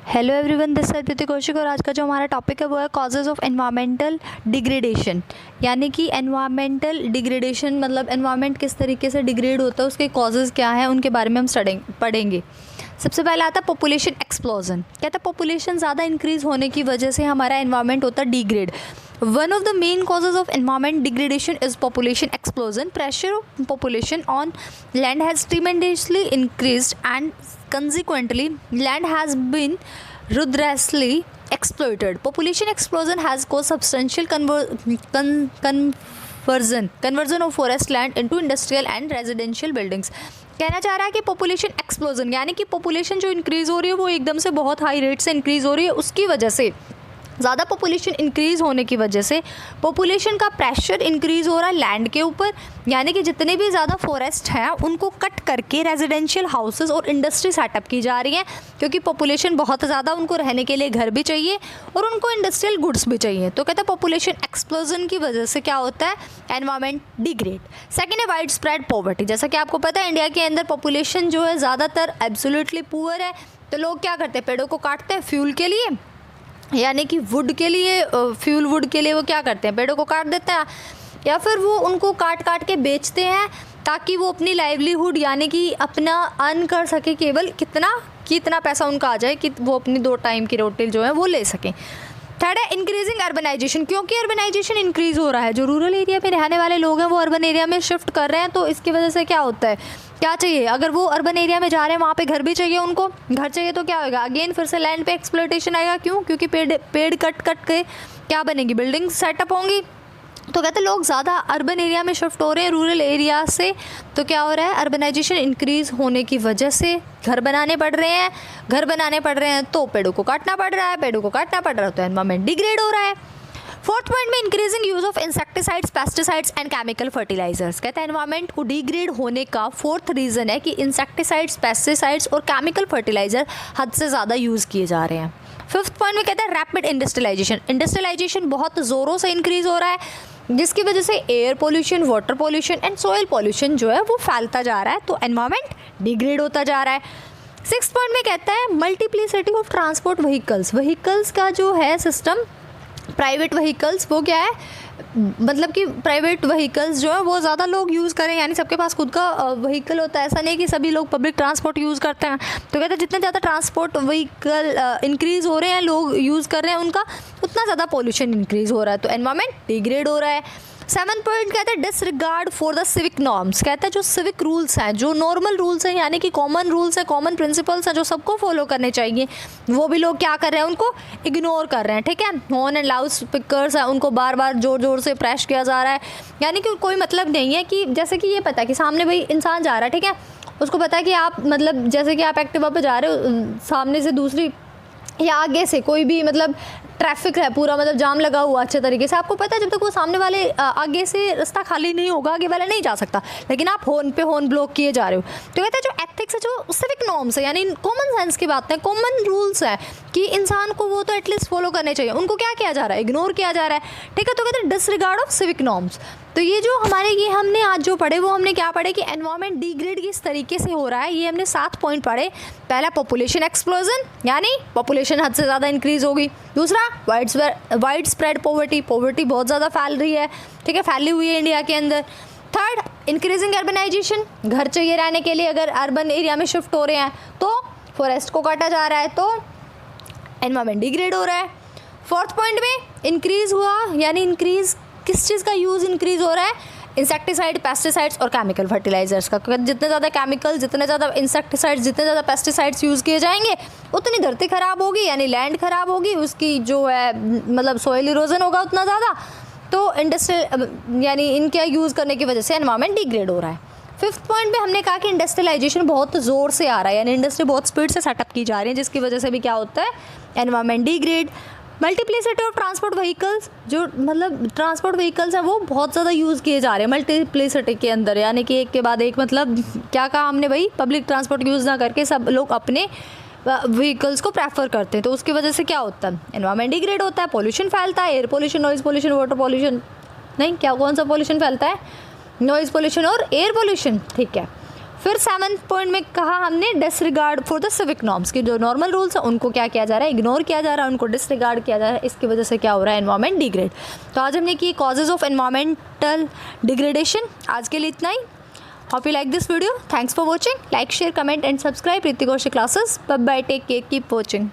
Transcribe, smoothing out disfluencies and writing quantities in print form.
Hello everyone, this is प्रीति कौशिक और आज का जो हमारा टॉपिक है वो है कॉजेज़ ऑफ एनवायरमेंटल डिग्रेडेशन। यानी कि एनवायरमेंटल डिग्रेडेशन मतलब एनवायरमेंट किस तरीके से डिग्रेड होता है, उसके कॉजेज़ क्या हैं, उनके बारे में हम पढ़ेंगे। सबसे पहले आता है पॉपुलेशन एक्सप्लोजन। कहता है पॉपुलेशन ज़्यादा इंक्रीज़ होने की वजह से हमारा एनवायरमेंट होता है degrade. One of the main causes of environment degradation is population explosion. Pressure of population on land has tremendously increased and consequently land has been ruthlessly exploited. Population explosion has caused substantial conversion of forest land into industrial and residential buildings. कहना चाह रहा है कि population explosion यानी कि population जो increase हो रही है वो एकदम से बहुत हाई रेट से इंक्रीज़ हो रही है। उसकी वजह से ज़्यादा पॉपुलेशन इंक्रीज़ होने की वजह से पॉपुलेशन का प्रेशर इंक्रीज़ हो रहा है लैंड के ऊपर। यानी कि जितने भी ज़्यादा फॉरेस्ट हैं उनको कट करके रेजिडेंशियल हाउसेस और इंडस्ट्री सेटअप की जा रही हैं, क्योंकि पॉपुलेशन बहुत ज़्यादा, उनको रहने के लिए घर भी चाहिए और उनको इंडस्ट्रियल गुड्स भी चाहिए। तो कहते हैं पॉपुलेशन एक्सप्लोजन की वजह से क्या होता है, एनवायरमेंट डिग्रेड। सेकेंड है वाइड स्प्रेड पॉवर्टी। जैसा कि आपको पता है इंडिया के अंदर पॉपुलेशन जो है ज़्यादातर एब्सोल्युटली पुअर है। तो लोग क्या करते हैं, पेड़ों को काटते हैं फ्यूल के लिए, यानी कि वुड के लिए, फ्यूल वुड के लिए वो क्या करते हैं, पेड़ों को काट देते हैं, या फिर वो उनको काट काट के बेचते हैं ताकि वो अपनी लाइवलीहुड यानी कि अपना अर्न कर सके। केवल कितना पैसा उनका आ जाए कि वो अपनी 2 टाइम की रोटी जो है वो ले सकें। थर्ड है इंक्रीजिंग अर्बनाइजेशन। क्योंकि अर्बनाइजेशन इंक्रीज़ हो रहा है, जो रूरल एरिया में रहने वाले लोग हैं वो अर्बन एरिया में शिफ्ट कर रहे हैं। तो इसकी वजह से क्या होता है, क्या चाहिए, अगर वो अर्बन एरिया में जा रहे हैं वहाँ पे घर भी चाहिए, उनको घर चाहिए तो क्या होगा, अगेन फिर से लैंड पे एक्सप्लॉयटेशन आएगा। क्यों? क्योंकि पेड़ कट के क्या बनेगी, बिल्डिंग सेटअप होंगी। तो कहते हैं लोग ज़्यादा अर्बन एरिया में शिफ्ट हो रहे हैं रूरल एरिया से। तो क्या हो रहा है, अर्बनाइजेशन इंक्रीज़ होने की वजह से घर बनाने पड़ रहे हैं तो पेड़ों को काटना पड़ रहा है, तो एनवायरमेंट डिग्रेड हो रहा है। फोर्थ पॉइंट में increasing use of insecticides, pesticides and chemical fertilizers. कहते हैं एनवायरमेंट को डिग्रेड होने का फोर्थ रीज़न है कि इंसेक्टिसाइड्स, पेस्टिसाइड्स और केमिकल फर्टिलाइजर हद से ज़्यादा यूज़ किए जा रहे हैं। फिफ्थ पॉइंट में कहते हैं रैपिड इंडस्ट्रियलाइजेशन बहुत ज़ोरों से इंक्रीज़ हो रहा है, जिसकी वजह से air pollution, water pollution and soil pollution जो है वो फैलता जा रहा है, तो एनवायरमेंट डिग्रेड होता जा रहा है। सिक्स पॉइंट में कहता है मल्टीप्लिसिटी ऑफ ट्रांसपोर्ट व्हीकल्स का जो है सिस्टम, प्राइवेट व्हीकल्स वो क्या है, मतलब कि प्राइवेट व्हीकल्स जो है वो ज़्यादा लोग यूज़ करें, यानी सबके पास खुद का व्हीकल होता है। ऐसा नहीं कि सभी लोग पब्लिक ट्रांसपोर्ट यूज़ करते हैं। तो कहते हैं जितने ज़्यादा ट्रांसपोर्ट व्हीकल इंक्रीज़ हो रहे हैं, लोग यूज़ कर रहे हैं उनका, उतना ज़्यादा पोल्यूशन इंक्रीज़ हो रहा है, तो एनवायरमेंट डिग्रेड हो रहा है। सेवन पॉइंट कहते हैं disregard for the civic norms. कहते हैं जो सिविक रूल्स हैं, जो नॉर्मल रूल्स हैं, यानी कि कॉमन रूल्स हैं, कॉमन प्रिंसिपल्स हैं जो सबको फॉलो करने चाहिए, वो भी लोग क्या कर रहे हैं, उनको इग्नोर कर रहे हैं। ठीक है, हॉर्न एंड लाउड स्पीकर्स हैं, उनको बार बार ज़ोर से प्रेस किया जा रहा है। यानी कि कोई मतलब नहीं है कि जैसे कि ये पता है कि सामने भाई इंसान जा रहा है, ठीक है, उसको पता है कि आप मतलब जैसे कि आप एक्टिवा पे जा रहे हो, सामने से दूसरी या आगे से कोई भी मतलब ट्रैफिक है, पूरा मतलब जाम लगा हुआ अच्छे तरीके से, आपको पता है जब तक वो सामने वाले आगे से रास्ता खाली नहीं होगा आगे वाला नहीं जा सकता, लेकिन आप हॉर्न ब्लॉक किए जा रहे हो। तो कहते हैं जो एथिक्स है, जो सिविक नॉर्म्स है, यानी कॉमन सेंस की बात है, कॉमन रूल्स है कि इंसान को वो तो एटलीस्ट फॉलो करने चाहिए, उनको क्या किया जा रहा है, इग्नोर किया जा रहा है। ठीक है, तो कहते हैं डिसरिगार्ड ऑफ सिविक नॉर्म्स। तो ये जो हमारे ये हमने आज जो पढ़े वो हमने क्या पढ़े कि एनवायरमेंट डिग्रेड किस तरीके से हो रहा है, ये हमने 7 पॉइंट पढ़े। पहला पॉपुलेशन एक्सप्लोजन, यानी पॉपुलेशन हद से ज़्यादा इंक्रीज़ होगी। दूसरा वाइड स्प्रेड पॉवर्टी बहुत ज़्यादा फैल रही है, ठीक है, फैली हुई है इंडिया के अंदर। थर्ड इंक्रीजिंग अर्बनाइजेशन, घर चाहिए रहने के लिए, अगर अर्बन एरिया में शिफ्ट हो रहे हैं तो फॉरेस्ट को काटा जा रहा है, तो एनवायरमेंट डिग्रेड हो रहा है। फोर्थ पॉइंट में इंक्रीज़ हुआ, यानी इंक्रीज़ किस चीज़ का यूज़ इंक्रीज़ हो रहा है, इंसेक्टिसाइड, पेस्टिसाइड्स और केमिकल फर्टिलाइजर्स का। जितने ज़्यादा केमिकल, जितने ज़्यादा इंसेक्टिसाइड्स, जितने ज़्यादा पेस्टिसाइड्स यूज़ किए जाएंगे उतनी धरती ख़राब होगी, यानी लैंड ख़राब होगी, उसकी जो है मतलब सॉइल इरोजन होगा उतना ज़्यादा, तो इंडस्ट्रियल यानी इनके यूज़ करने की वजह से एनवायरमेंट डिग्रेड हो रहा है। फिफ्थ पॉइंट में हमने कहा कि इंडस्ट्रियलाइजेशन बहुत ज़ोर से आ रहा है, यानी इंडस्ट्री बहुत स्पीड से सेटअप की जा रही है, जिसकी वजह से भी क्या होता है, environment degrade. Multiplicity of transport vehicles, जो मतलब ट्रांसपोर्ट व्हीकल्स हैं वो बहुत ज़्यादा यूज़ किए जा रहे हैं मल्टीप्लिसिटी के अंदर, यानी कि एक के बाद एक, मतलब क्या कहा हमने भाई, पब्लिक ट्रांसपोर्ट यूज़ ना करके सब लोग अपने व्हीकल्स को प्रेफर करते हैं। तो उसकी वजह से क्या होता है, एनवायरमेंट डिग्रेड होता है, पोल्यूशन फैलता है, air pollution, noise pollution, water pollution, नहीं क्या कौन सा पोल्यूशन फैलता है, नॉइज़ पोल्यूशन और एयर पोल्यूशन। ठीक है, फिर 7th पॉइंट में कहा हमने disregard for the civic norms, कि जो नॉर्मल रूल्स हैं उनको क्या किया जा रहा है, इग्नोर किया जा रहा है, उनको डिसरिगार्ड किया जा रहा है, इसकी वजह से क्या हो रहा है, एनवायरमेंट डिग्रेड। तो आज हमने की कॉजेज ऑफ एनवायरमेंटल डिग्रेडेशन। आज के लिए इतना ही। Hope you like this video. Thanks for watching. Like, share, comment and subscribe Hrithik Kaushik classes. Bye bye, take care, keep watching.